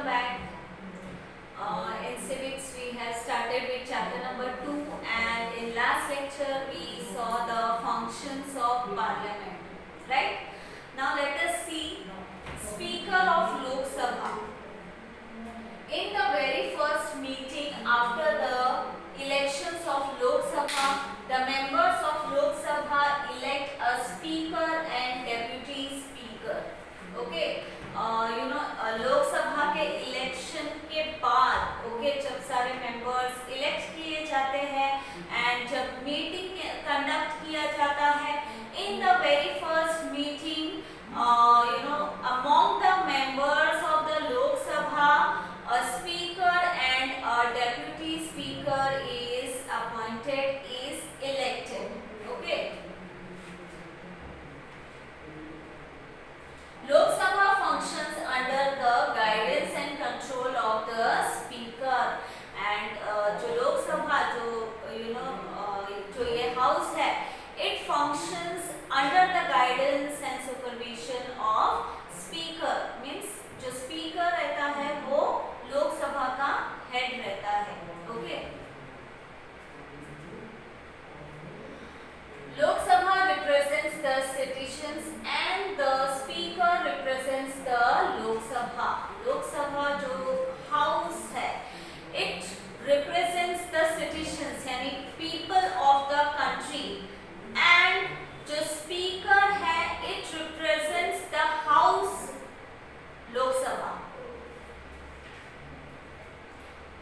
back. In civics, we have started with chapter number 2, and in last lecture, we saw the functions of parliament. Right? Now, let us see Speaker of Lok Sabha. In the very first meeting after the elections of Lok Sabha, the members of Lok Sabha elect a speaker and deputy speaker. Okay. लोक सभा के election के बाद जब सारे members elect किए जाते हैं एंड जब मीटिंग कंडक्ट किया जाता है, in the very first meeting among the members of the Lok Sabha, a speaker and a deputy speaker is appointed, is elected. Okay. Lok Sabha functions under the guidance and control of the speaker, and जो लोक सभा जो ये house है, it functions under the guidance and supervision of speaker. Means जो speaker रहता है वो लोक सभा का head रहता है. Okay. Lok Sabha represents the citizens and the speaker represents the Lok Sabha. Lok Sabha जो house है, it represents the citizens यानी people of the country, and जो speaker है, it represents the house Lok Sabha.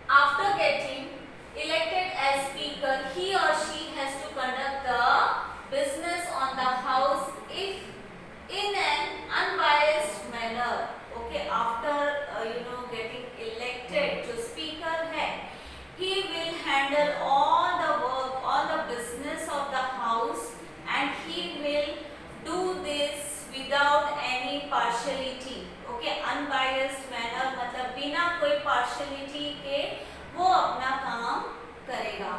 After getting elected as speaker, he or she has to conduct the business on the house if in an unbiased manner. Okay, after getting elected, जो speaker है, he will handle all the work, all the business of the house, and he will do this without any partiality. Okay, unbiased manner मतलब बिना कोई partiality के वो अपना काम करेगा.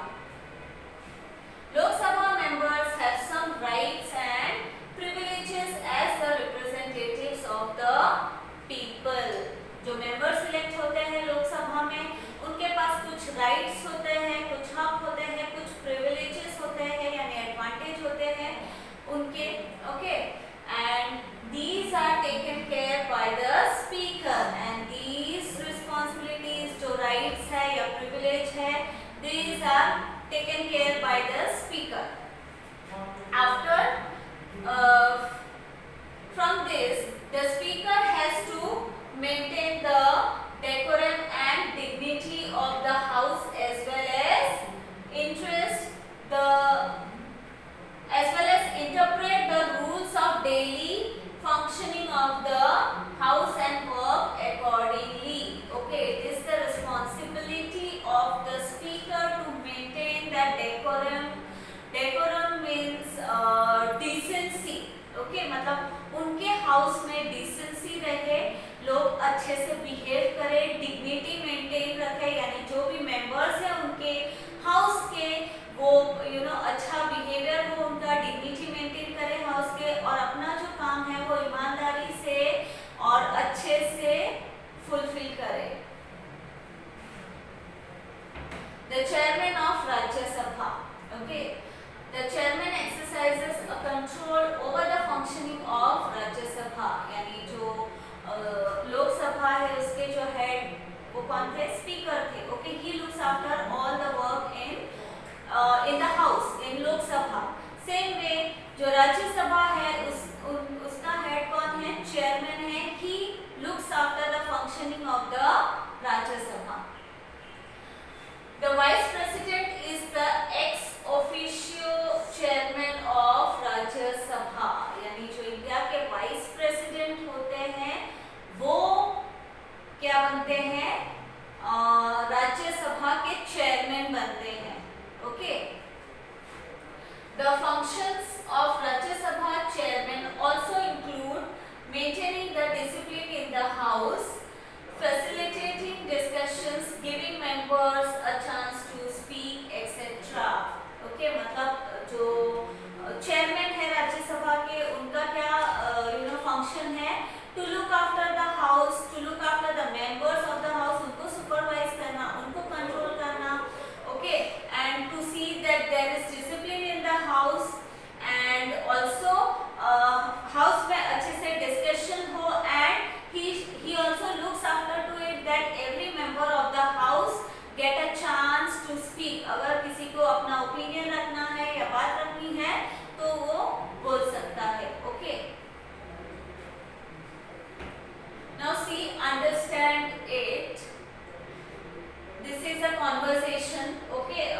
Lok Sabha members have some rights and privileges as the representatives of the people. जो members select होते हैं लोक सभा में, उनके पास कुछ rights होते हैं, कुछ हक होते हैं, कुछ privileges होते हैं यानी advantage होते हैं उनके. Okay, and these are taken care by the speaker, and these responsibilities जो rights है या privilege है, these are taken care by the speaker. After from this, the speaker has to maintain the decorum and dignity of the house as well as interpret the rules of daily functioning of the house and work accordingly. Okay, it is the responsibility of the speaker to maintain the decorum. Decorum means decency. Okay, मतलब उनके house में decency रहे, लोग अच्छे से behave करें, dignity maintain रखे, यानी जो भी members हैं उनके हाउस के वो अच्छा behavior हो, उनका dignity maintain करें हाउस के, और अपना जो काम है वो ईमानदारी से और अच्छे से fulfill करें. The chairman of Rajya Sabha. Okay, the chairman exercises a control over the functioning of Rajya Sabha. यानी जो लोक सभा है उसके जो head वो कौन थे? Speaker थे. Okay, he looks after all the work in the house in Lok Sabha. Same way जो राज्य सभा है उसका head कौन है? Chairman है. He looks after the functioning of the Rajya Sabha. The vice president is the ex officio chairman of Rajya Sabha. यानी जो इंडिया के वाइस प्रेसिडेंट होते हैं वो क्या बनते हैं? राज्य सभा के चेयरमैन बनते हैं. Okay. The functions of Rajya Sabha chairman also include maintaining the discipline in the house, facilitating discussions, giving members a chance to speak, etc. Okay, मतलब जो चेयरमैन है राज्य सभा के, उनका क्या फंक्शन है? To look after the house, to look after the members of understand it. This is a conversation. Okay,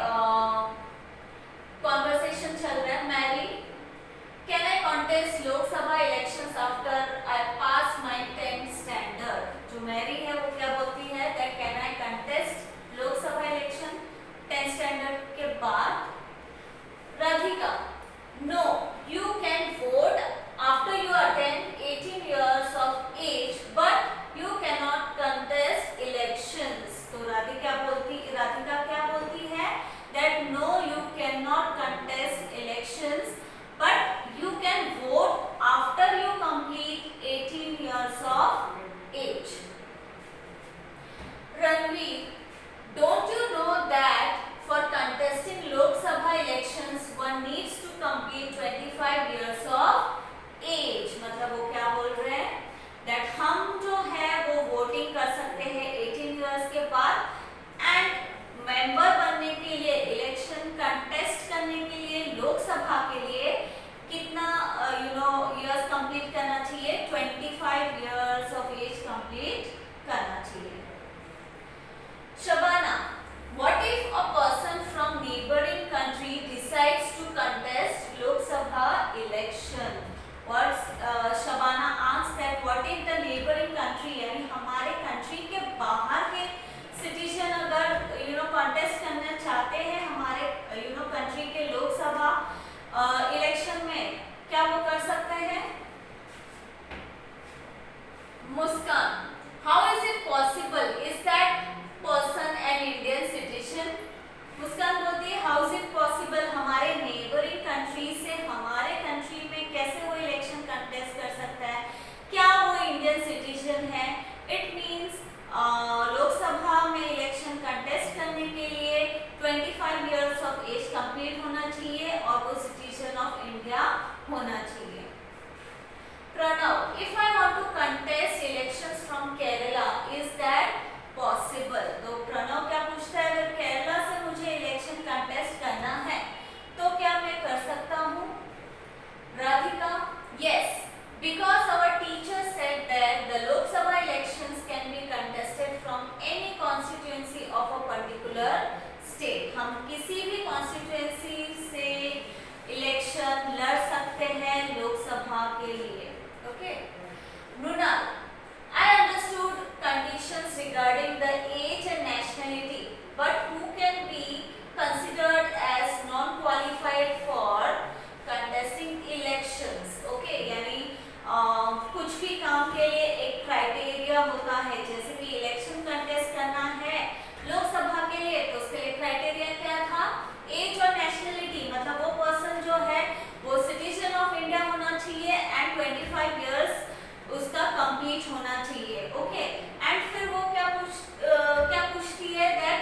conversation चल रहा है. Mary, can I contest लोक सभा elections after I pass my 10th standard? जो Mary है वो क्या बोलती है that can I contest लोक सभा election 10th standard के बाद. Radhika, no, you can vote after you attain 18 years of age, but you cannot contest elections. तो राधिका क्या बोलती है that no, you cannot contest elections, but you can vote after you complete 18 years of age. Ranveer, don't you know that for contesting Lok Sabha elections one needs to complete 25 years of age? मतलब वो क्या बोल रहे हैं that हम जो है वो वोटिंग कर सकते हैं 18 years के बाद, एंड मेंबर बनने के लिए, इलेक्शन कंटेस्ट करने के लिए, लोकसभा के लिए कितना years कंप्लीट करना चाहिए? 25 years of age कंप्लीट करना चाहिए. Shabana, what if a person from neighboring country decides to contest Lok Sabha election? What Shabana asks that what if the neighboring country, यानी हमारे कंट्री के बाहर के सिटीजन अगर कॉन्टेस्ट करना चाहते हैं हमारे कंट्री के लोकसभा इलेक्शन में, क्या वो कर सकते हैं? मुस्कान, how is it possible? Is that person an Indian citizen? मुस्कान बोलती है how is it possible, हमारे नेबरिंग कंट्री से हमारे कंट्री में कैसे वो इलेक्शन कंटेस्ट कर सकता है? क्या वो इंडियन सिटीजन है? इट मींस लोकसभा में इलेक्शन कंटेस्ट करने के लिए 25 इयर्स ऑफ एज कंप्लीट होना चाहिए और वो सिटीजन ऑफ इंडिया होना चाहिए. Pranav, if I want to contest elections from Kerala, is that possible? तो प्रणव क्या पूछता है, अगर केरला से मुझे इलेक्शन कंटेस्ट करना है तो क्या मैं कर सकता हूँ? Radhika, yes, because our teacher said that the Lok Sabha elections can be contested from any constituency of a particular state. हम किसी भी constituency से इलेक्शन लड़ सकते हैं लोकसभा के लिए. Okay? Mrinal, I understood conditions regarding the age and nationality, but who can be considered as non-qualified for contesting elections? Okay, यानी कुछ भी काम के लिए एक क्राइटेरिया होता है, जैसे कि इलेक्शन कंटेस्ट करना है लोकसभा के लिए तो उसके लिए क्राइटेरिया क्या था? एज और नेशनलिटी, मतलब वो पर्सन जो है वो सिटीजन ऑफ इंडिया होना चाहिए एंड 25 इयर्स उसका कंप्लीट होना चाहिए. ओके, एंड फिर वो क्या पूछती है that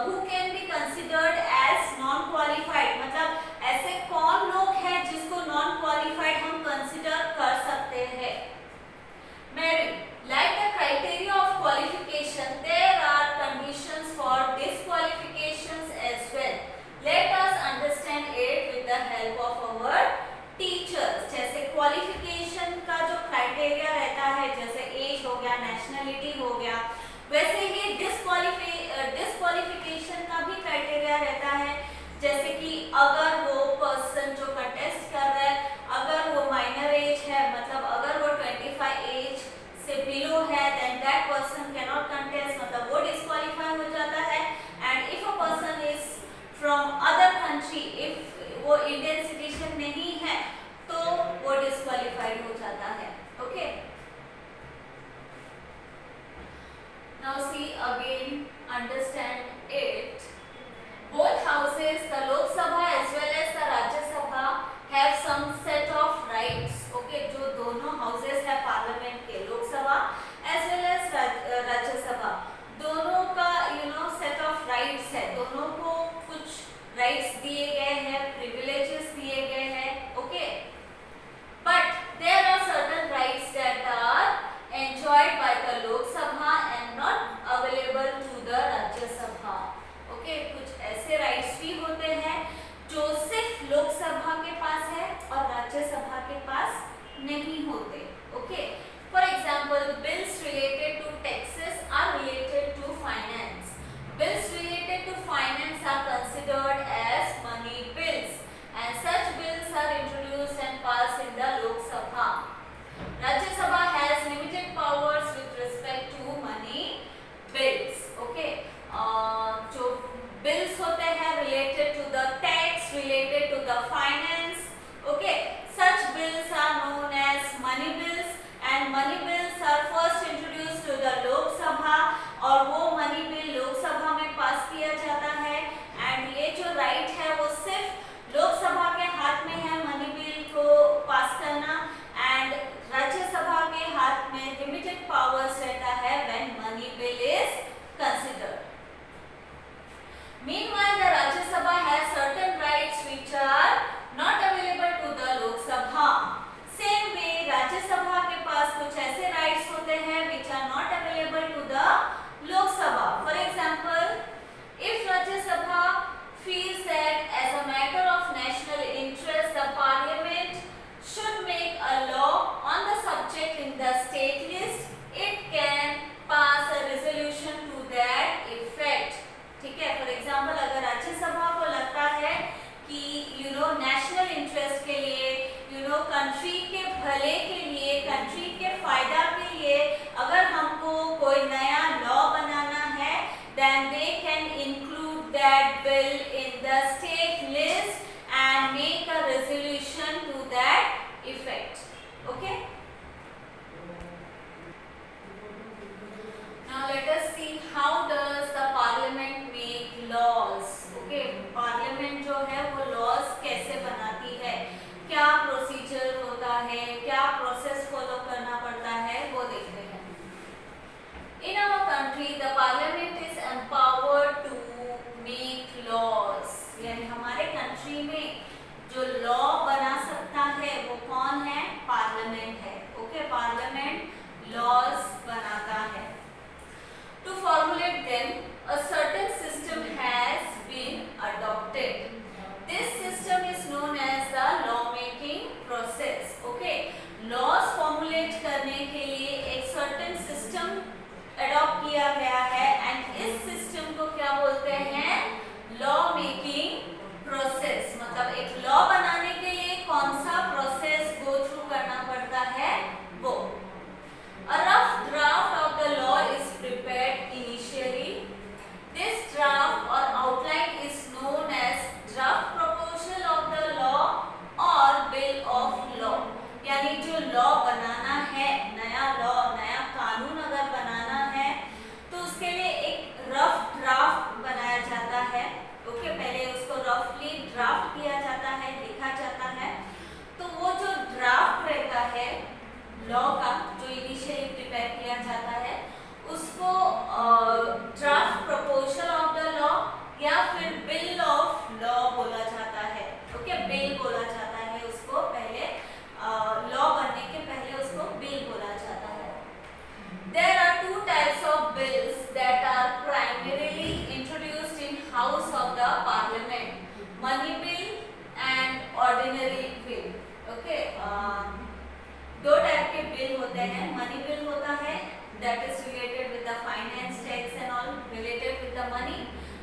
who can be considered as non qualified, मतलब ऐसे कौन लोग हैं जिसको नॉन क्वालिफाइड हम कंसिडर कर सकते हैं? Mary, like the criteria of qualification, there are conditions for disqualifications as well. Let us understand it with the help of our teachers. जैसे क्वालिफिकेशन का जो क्राइटेरिया रहता है, जैसे एज हो गया, नेशनलिटी हो गया, वैसे ही डिस्क्वालिफिकेशन का भी क्राइटेरिया रहता है, जैसे कि अगर वो पर्सन जो कंटेस्ट कर रहा है अगर वो माइनर एज है, मतलब अगर वो 25 एज से बिलो है, then that person can not contest, मतलब वो डिस्क्वालीफाई हो जाता है. And if a person is from other country, if वो इंडियन सिटीजन नहीं है तो वो डिस्क्वालीफाइड हो जाता है. Okay, now see again, understand it. Both houses, the Lok Sabha as well as the Rajya Sabha, have some set of rights. Okay, जो दोनों houses है पार्लियामेंट के, लोक सभा as well as राज्य सभा, दोनों का set of rights है, दोनों को कुछ rights दिए गए हैं, privileges दिए गए हैं. Okay, but there are certain rights that are enjoyed by the Lok Sabha and not available to the Rajya Sabha. that is related with the finance, tax and all related with the money,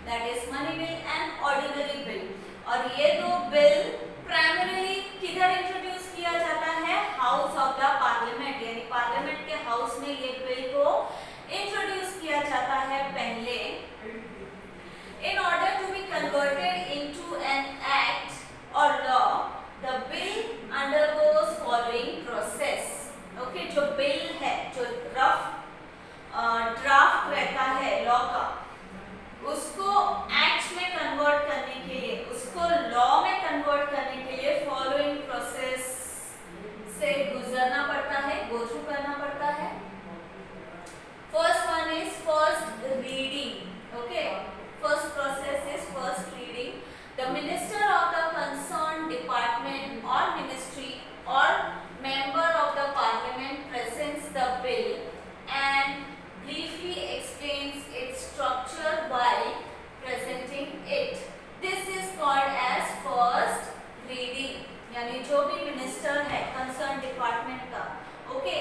that is money bill and ordinary bill. और ये दो bill primarily किधर introduce किया जाता है? House of the parliament, यानी parliament के house में ये बिल को इंट्रोड्यूस किया जाता है पहले. In order to be converted into an act or law, the bill undergoes following process. Okay, जो बिल है, जो रफ ड्राफ्ट रहता है लॉ का, उसको एक्ट में कन्वर्ट करने के लिए, उसको लॉ में कन्वर्ट करने के लिए फॉलोइंग प्रोसेस से गुजरना पड़ता है, गो थ्रू करना पड़ता है. First one is first reading. Okay, first process is first reading. The minister of the concerned department or ministry or member of the parliament presents the bill and briefly explains its structure while presenting it. This is called as first reading. यानी जो भी minister है concerned department का, okay,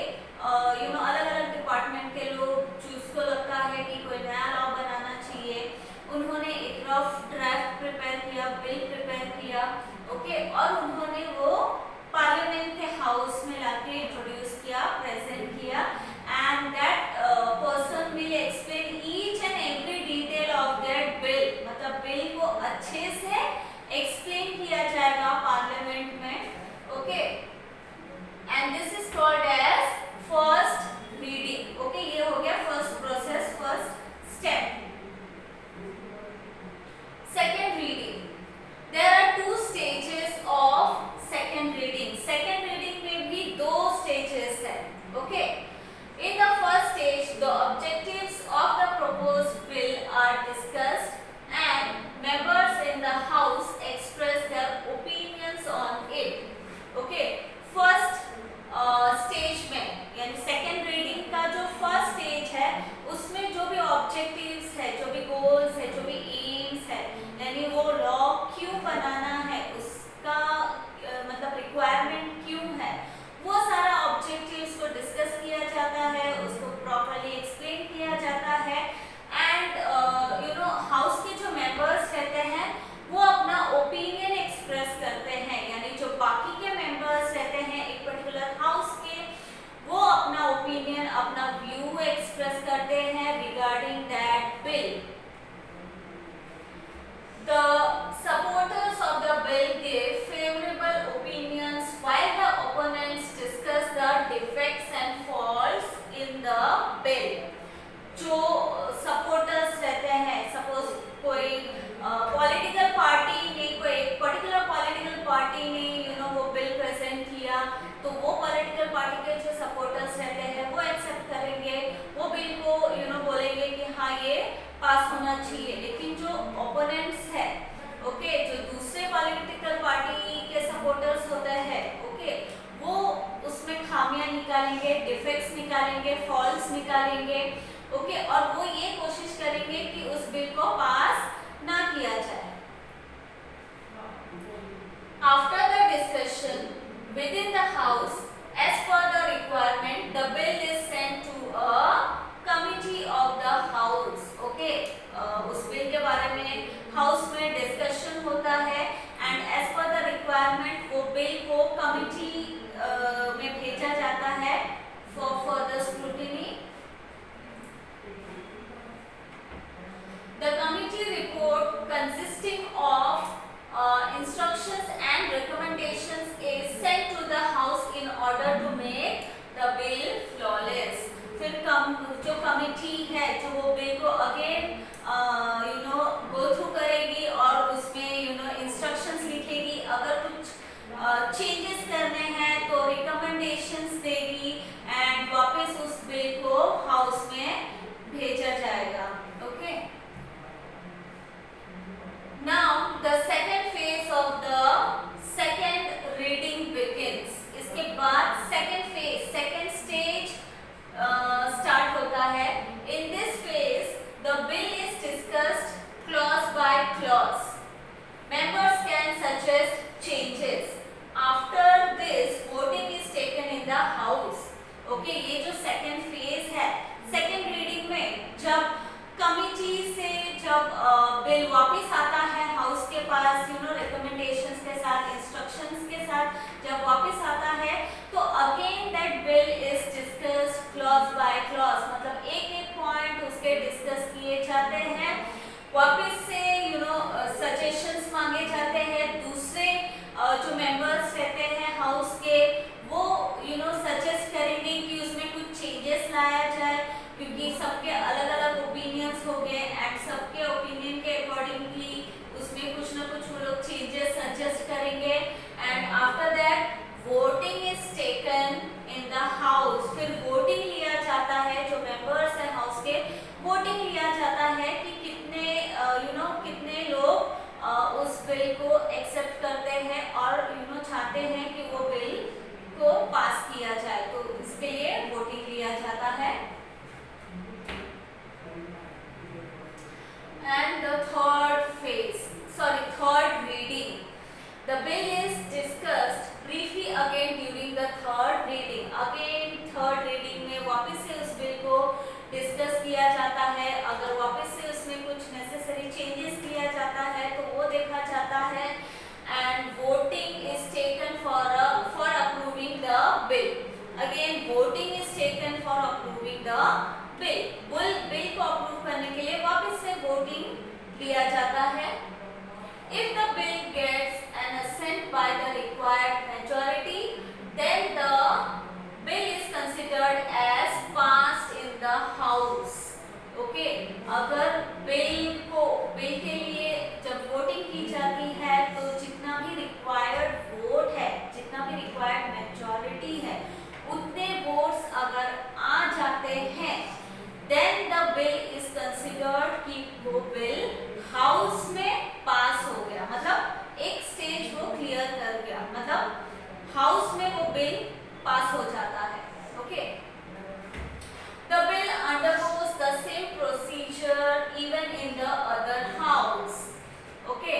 you know अलग अलग department के लोग जिसको लगता है कि कोई नया लॉ बनाना चाहिए, उन्होंने एक रफ ड्राफ्ट प्रिपेयर किया, बिल प्रिपेयर किया, ओके, और उन्होंने वो पार्लियामेंट के हाउस में लाके इंट्रोड्यूस किया, प्रेजेंट किया, and that person will explain each and every detail of that bill. मतलब बिल को अच्छे से एक्सप्लेन किया जाएगा पार्लियामेंट में. Okay, and this is called as first reading. Okay, ये हो गया first process, first step. Second reading. There are two stages of second reading. Second reading में भी दो stages है. Okay. In the first stage, the objectives of the proposed bill are discussed and members in the house express their opinions on it. Okay. First stage में, यानी second reading का जो first stage है, उसमें जो भी objectives है, जो भी goals है, जो भी aims है, यानी वो लॉ क्यों बनाना है, उसका मतलब रिक्वायरमेंट क्यों है, वो सारा ऑब्जेक्टिव्स को डिस्कस किया जाता है, उसको प्रॉपर्ली एक्सप्लेन किया जाता है. एंड यू नो हाउस के जो मेंबर्स रहते हैं वो अपना ओपिनियन एक्सप्रेस करते हैं, यानी जो बाकी के मेंबर्स रहते हैं एक पर्टिकुलर हाउस के, वो अपना ओपिनियन, अपना व्यू एक्सप्रेस करते हैं regarding that bill. The supporters of the bill give favorable opinions while the opponents discuss the defects and faults in the bill. जो supporters रहते हैं, suppose कोई political party ने, कोई particular political party ने you know वो bill present किया, तो वो political party के जो supporters रहते हैं वो accept करेंगे, वो bill को you know बोलेंगे कि हाँ ये पास होना चाहिए. लेकिन जो ओपोनेंट्स है, ओके, जो दूसरे पॉलिटिकल पार्टी के सपोर्टर्स होते हैं, ओके, वो उसमें खामियां निकालेंगे, डिफेक्ट्स निकालेंगे, फॉल्ट्स निकालेंगे, ओके, और वो ये कोशिश करेंगे कि उस बिल को पास ना किया जाए. After the discussion within the house as per the requirement, the bill is sent to a committee of the house. Okay, उस बिल के बारे में हाउस में डिस्कशन होता है and as per the requirement वो बिल को committee में भेजा जाता है for further scrutiny. The committee report consisting of instructions and recommendations is sent to the house in order to make the bill flawless. फिर जो कमिटी है जो वो बिल को again you know go through करेगी और उसमें यू नो इंस्ट्रक्शंस लिखेगी. अगर कुछ चेंजेस करने हैं तो रिकमेंडेशंस देगी एंड वापस उस बिल को हाउस में भेजा जाएगा. Okay, now the second phase of the second reading begins. इसके बाद second phase, second stage start होता है. In this phase the pay discuss किए जाते हैं, वापस से सजेशंस मांगे जाते हैं। दूसरे जो मेंबर्स रहते हैं हाउस के वो सजेस्ट करेंगे कि उसमें कुछ चेंजेस लाया जाए, क्योंकि सबके अलग अलग ओपिनियंस हो गए एंड सबके ओपिनियन के अकॉर्डिंगली उसमें कुछ ना कुछ वो लोग चेंजेस सजेस्ट करेंगे। And after that voting is taken in the house. फिर वोटिंग लिया जाता है, जो मेंबर्स हैं हाउस के, वोटिंग लिया जाता है कि कितने कितने लोग उस बिल को एक्सेप्ट करते हैं और चाहते हैं कि वो बिल को पास किया जाए, तो इसके लिए वोटिंग लिया जाता है। And the third reading, the bill is discussed briefly again during the third reading. Again third reading में वापस से उस बिल को डिस्कस किया जाता है। अगर वापस से उसमें कुछ नेसेसरी चेंजेस किया जाता है तो वो देखा जाता है। And voting is taken for approving the bill. Again voting is taken for approving the bill को अप्रूव करने के लिए वापस से वोटिंग लिया जाता है। If the bill gets an assent by the required majority, then the bill is considered as passed in the house. Okay? अगर बिल के लिए जब वोटिंग की जाती है तो जितना भी रिक्वायर्ड वोट है, जितना भी रिक्वायर्ड मेजॉरिटी है, उतने वोट्स अगर आ जाते हैं, then the bill is considered कि वो बिल हाउस में पास हो गया, मतलब एक स्टेज वो क्लियर कर गया, मतलब हाउस में वो बिल पास हो जाता है। Okay, the bill undergoes the same procedure even in the other house. Okay,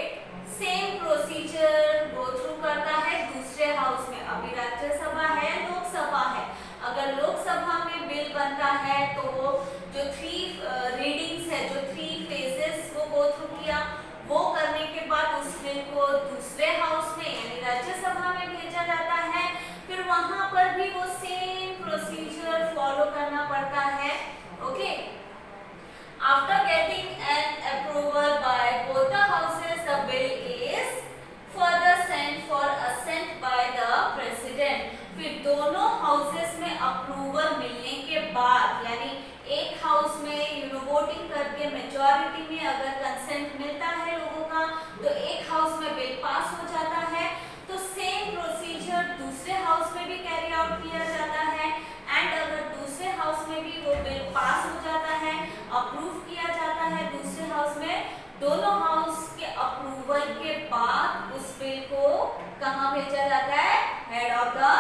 same procedure go through करता है दूसरे हाउस में। अभी राज्यसभा है, लोकसभा है। अगर लोकसभा में बिल बनता है तो वो जो 3 रीडिंग्स है, जो 3 फेजेस वो गो थ्रू किया, वो करने के बाद उस बिल को दूसरे हाउस में यानी राज्यसभा में भेजा जाता है। फिर वहां पर भी वो सेम प्रोसीजर फॉलो करना पड़ता है। Okay, after getting an approval by both the houses, the bill is further sent for assent by the president. फिर दोनों हाउसेस में अप्रूवल मिलने के बाद, यानी एक हाउस में वोटिंग करके मेजॉरिटी में अगर कंसेंट मिलता है लोगों का, तो एक हाउस में बिल पास हो जाता है। तो सेम प्रोसीजर दूसरे हाउस में भी कैरी आउट किया जाता है। एंड अगर दूसरे हाउस में भी वो बिल पास हो जाता है, अप्रूव किया जाता है दूसरे हाउस में, दोनों हाउस के अप्रूवल के बाद उस बिल को कहाँ भेजा जाता है? Head of the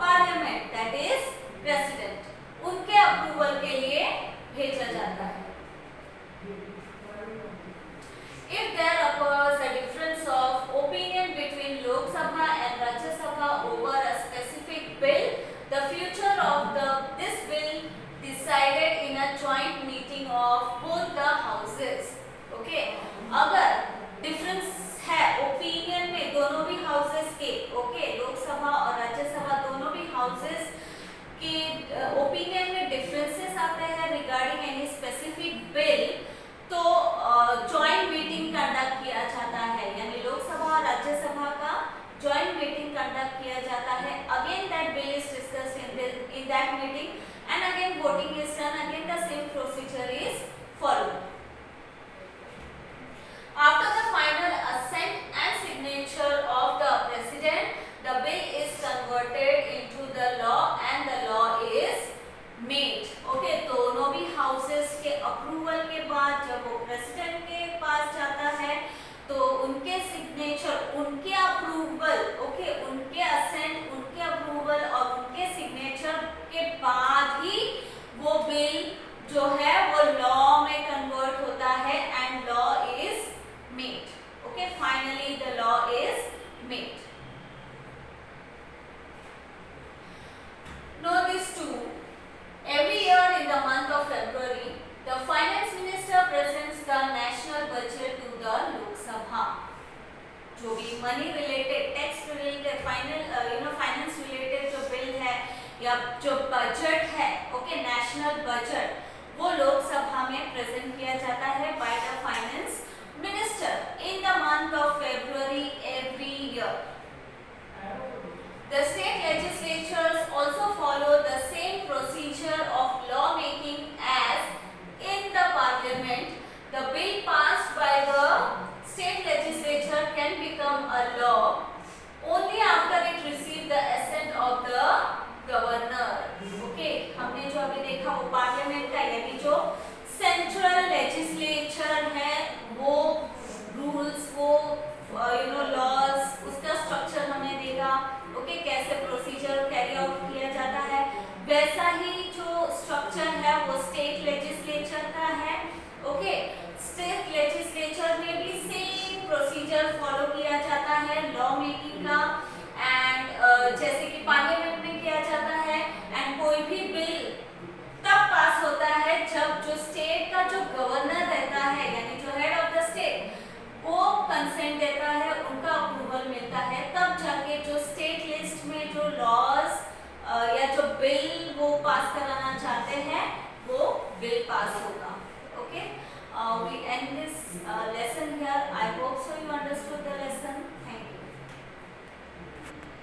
parliament, that is president, उनके अप्रूवल के लिए भेजा जाता है। If there occurs a difference of opinion between Lok Sabha and Rajya Sabha over a specific bill, the future of this bill decided in a joint meeting of both the houses. Okay? अगर difference है opinion में दोनों भी houses के, okay, Lok Sabha और राज्यसभा दोनों भी houses के ओपिनियन में डिफरेंसेस आते हैं रिगार्डिंग एनी स्पेसिफिक बिल, तो जॉइंट मीटिंग कंडक्ट किया जाता है, यानी लोकसभा और राज्यसभा का जॉइंट मीटिंग कंडक्ट किया जाता है। Again that bill is discussed in that meeting and again voting is done, again the same procedure is followed. After the final assent and signature of the president, the bill is converted into the law and the law is made. Okay, दोनों भी houses के approval के बाद जब वो president के पास जाता है तो उनके सिग्नेचर, उनके अप्रूवल, ओके, उनके असेंट, उनके अप्रूवल और उनके सिग्नेचर के बाद ही वो बिल जो है वो लॉ में कन्वर्ट होता है and law is made. Okay, finally the law is made. Know this too, every year in the month of February, the finance minister presents the national budget to the Lok Sabha. जो भी money related, tax related, finance related जो bill है या जो budget है, okay, national budget, वो लोकसभा में present किया जाता है by the finance minister in the month of February every year. The state legislatures also follow the same procedure of law making as in the parliament. The bill passed by the state legislature can become a law only after it receives the assent of the governor. Okay, हमने जो अभी देखा वो parliament का यानी जो central legislature है वो रूल्स वो लॉज उसका स्ट्रक्चर हमें देगा. ओके, कैसे प्रोसीजर कैरी आउट किया जाता है वैसा ही जो स्ट्रक्चर है वो स्टेट लेजिस्लेचर का है. ओके, स्टेट लेजिस्लेचर में भी सेम प्रोसीजर फॉलो किया जाता है लॉ मेकिंग का. एंड जैसे कि पार्लियामेंट में किया जाता है. एंड कोई भी बिल तब पास होता है जब जो स्टेट का जो गवर्नर रहता है यानी जो हेड ऑफ द स्टेट वो कंसेंट देता है, उनका अप्रूवल मिलता है, तब जाके जो स्टेट लिस्ट में जो लॉज या जो बिल वो पास कराना चाहते हैं वो बिल पास होगा. Okay, we end this lesson here.